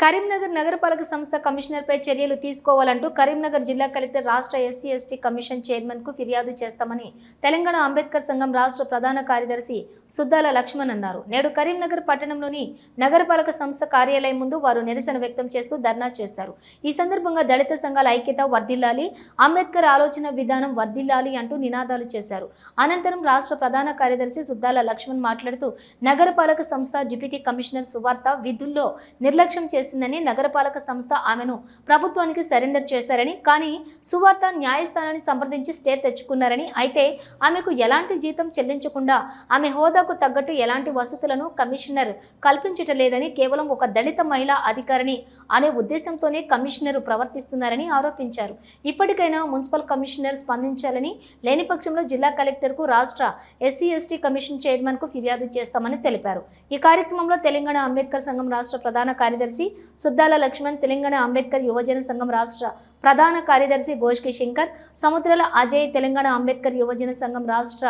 కరీంనగర్ నగరపాలక సంస్థ కమిషనర్పై చర్యలు తీసుకోవాలంటూ కరీంనగర్ జిల్లా కలెక్టర్ రాష్ట్ర ఎస్సీ ఎస్టీ కమిషన్ చైర్మన్కు ఫిర్యాదు చేస్తామని తెలంగాణ అంబేద్కర్ సంఘం రాష్ట్ర ప్రధాన కార్యదర్శి సుద్దాల లక్ష్మణ్ అన్నారు. నేడు కరీంనగర్ పట్టణంలోని నగరపాలక సంస్థ కార్యాలయం ముందు వారు నిరసన వ్యక్తం చేస్తూ ధర్నా చేశారు. ఈ సందర్భంగా దళిత సంఘాల ఐక్యత వర్ధిల్లాలి, అంబేద్కర్ ఆలోచన విధానం వర్ధిల్లాలి అంటూ నినాదాలు చేశారు. అనంతరం రాష్ట్ర ప్రధాన కార్యదర్శి సుద్దాల లక్ష్మణ్ మాట్లాడుతూ నగరపాలక సంస్థ డిప్యూటీ కమిషనర్ సువార్త విధుల్లో నిర్లక్ష్యం చేసిందని, నగరపాలక సంస్థ ఆమెను ప్రభుత్వానికి సరెండర్ చేశారని, కానీ సువార్త న్యాయస్థానాన్ని సంప్రదించి స్టే తెచ్చుకున్నారని, అయితే ఆమెకు ఎలాంటి జీతం చెల్లించకుండా ఆమె హోదాకు తగ్గట్టు ఎలాంటి వసతులను కమిషనర్ కల్పించటలేదని, కేవలం ఒక దళిత మహిళా అధికారిని అనే ఉద్దేశంతోనే కమిషనర్ ప్రవర్తిస్తున్నారని ఆరోపించారు. ఇప్పటికైనా మున్సిపల్ కమిషనర్ స్పందించాలని, లేని పక్షంలో జిల్లా కలెక్టర్కు రాష్ట్ర ఎస్సీ ఎస్టీ కమిషన్ చైర్మన్కు ఫిర్యాదు చేస్తామని తెలిపారు. ఈ కార్యక్రమంలో తెలంగాణ అంబేద్కర్ సంఘం రాష్ట్ర ప్రధాన కార్యదర్శి సుద్దాల లక్ష్మణ్, తెలంగాణ అంబేద్కర్ యువజన సంఘం రాష్ట్ర ప్రధాన కార్యదర్శి గోష్కి శంకర్, సముద్రాల అజయ్, తెలంగాణ అంబేద్కర్ యువజన సంఘం రాష్ట్ర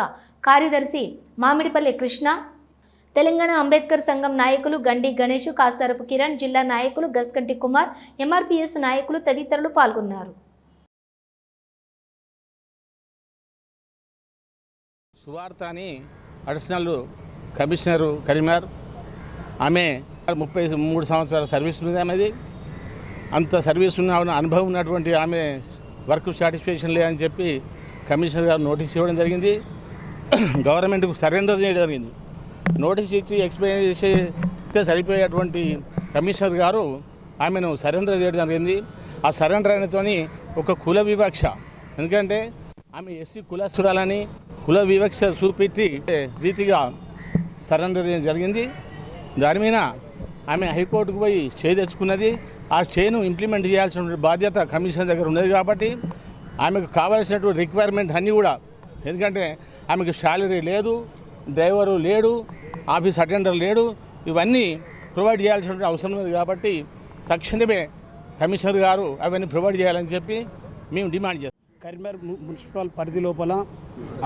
కార్యదర్శి మామిడిపల్లి కృష్ణ, తెలంగాణ అంబేద్కర్ సంఘం నాయకులు గండి గణేష్, కాసారపు కిరణ్, జిల్లా నాయకులు గస్కంటి కుమార్, ఎంఆర్పీఎస్ నాయకులు తదితరులు పాల్గొన్నారు. సువార్త అని అడిషనల్ కమిషనరు కరీంనగర్, ఆమె 33 సంవత్సరాల సర్వీస్ ఉంది. ఆమెది అంత సర్వీస్ ఉన్న అనుభవం ఉన్నటువంటి ఆమె వర్క్ సాటిస్ఫాక్షన్ లేదని చెప్పి కమిషనర్ గారు నోటీస్ ఇవ్వడం జరిగింది. గవర్నమెంట్కు సరెండర్ చేయడం జరిగింది. నోటీస్ ఇచ్చి ఎక్స్ప్లెయిన్ చేస్తే సరిపోయేటువంటి కమిషనర్ గారు ఆమెను సరెండర్ చేయడం జరిగింది. ఆ సరెండర్ అయినతోని ఒక కుల వివక్ష, ఎందుకంటే ఆమె ఎస్సీ కులస్తురాలని కుల వివక్ష చూపెట్టి రీతిగా సరెండర్ చేయడం జరిగింది. దాని మీద ఆమె హైకోర్టుకు పోయి స్టే తెచ్చుకున్నది. ఆ స్టేను ఇంప్లిమెంట్ చేయాల్సిన బాధ్యత కమిషన్ దగ్గర ఉన్నది. కాబట్టి ఆమెకు కావాల్సినటువంటి రిక్వైర్మెంట్ అన్నీ కూడా, ఎందుకంటే ఆమెకు శాలరీ లేదు, డ్రైవరు లేడు, ఆఫీస్ అటెండర్ లేడు, ఇవన్నీ ప్రొవైడ్ చేయాల్సిన అవసరం ఉంది. కాబట్టి తక్షణమే కమిషనర్ గారు అవన్నీ ప్రొవైడ్ చేయాలని చెప్పి మేము డిమాండ్ చేస్తాం. కరీంనగర్ మున్సిపల్ పరిధి లోపల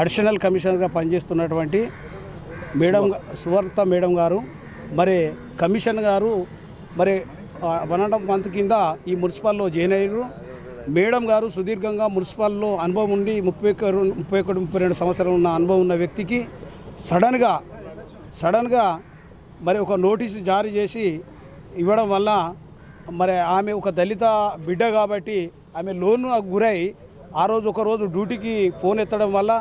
అడిషనల్ కమిషనర్గా పనిచేస్తున్నటువంటి మేడం సువార్త మేడం గారు, మరి కమిషన్ గారు మరి 1.5 మంత్ కింద ఈ మున్సిపల్లో జాయిన్ అయ్యారు. మేడం గారు సుదీర్ఘంగా మున్సిపల్లో అనుభవం ఉండి 31-32 సంవత్సరాలు ఉన్న అనుభవం ఉన్న వ్యక్తికి సడన్గా మరి ఒక నోటీసు జారీ చేసి ఇవ్వడం వల్ల మరి ఆమె ఒక దళిత బిడ్డ కాబట్టి ఆమె లోన్కు గురై ఒకరోజు డ్యూటీకి ఫోన్ ఎత్తడం వల్ల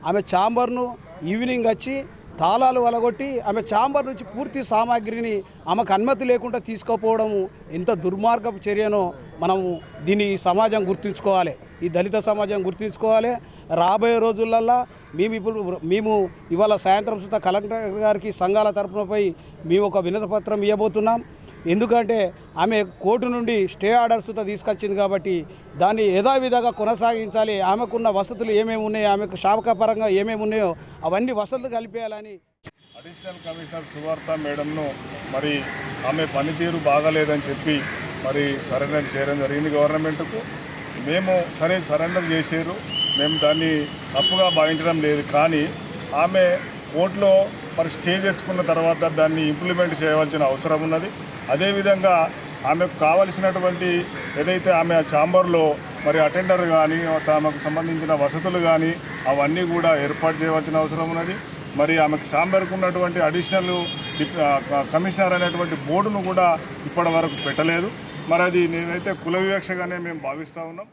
ఆమె ఛాంబర్ను ఈవినింగ్ వచ్చి తాళాలు వలగొట్టి ఆమె ఛాంబర్ నుంచి పూర్తి సామాగ్రిని ఆమెకు అనుమతి లేకుండా తీసుకుపోవడము ఎంత దుర్మార్గపు చర్యనో మనము దీన్ని సమాజం గుర్తుంచుకోవాలి, ఈ దళిత సమాజం గుర్తుంచుకోవాలి. రాబోయే రోజులల్లో మేము ఇవాళ సాయంత్రం సుతా కలెక్టర్ గారికి సంఘాల తరపునపై మేము ఒక వినతి పత్రం ఇవ్వబోతున్నాం. ఎందుకంటే ఆమె కోర్టు నుండి స్టే ఆర్డర్స్ తీసుకొచ్చింది కాబట్టి దాన్ని యథావిధిగా కొనసాగించాలి. ఆమెకున్న వసతులు ఏమేమి ఉన్నాయో, ఆమెకు శాఖపరంగా ఏమేమి ఉన్నాయో అవన్నీ వసతులు కల్పించాలని. అడిషనల్ కమిషనర్ సువార్త మేడంను మరి ఆమె పనితీరు బాగాలేదని చెప్పి మరి సరెండర్ చేయడం జరిగింది గవర్నమెంట్కు. మేము సరెండర్ చేసారు, మేము దాన్ని తప్పుగా భావించడం లేదు. కానీ ఆమె కోర్టులో మరి స్టే తెచ్చుకున్న తర్వాత దాన్ని ఇంప్లిమెంట్ చేయవలసిన అవసరం ఉన్నది. అదేవిధంగా ఆమెకు కావలసినటువంటి ఏదైతే ఆమె ఛాంబర్లో మరి అటెండర్ కానీ ఆమెకు సంబంధించిన వసతులు కానీ అవన్నీ కూడా ఏర్పాటు చేయవలసిన అవసరం ఉన్నది. మరి ఆమెకు ఛాంబర్కు ఉన్నటువంటి అడిషనల్ కమిషనర్ అనేటువంటి బోర్డును కూడా ఇప్పటి వరకు పెట్టలేదు. మరి అది నేనైతే కుల వివక్షగానే మేము భావిస్తూ ఉన్నాం.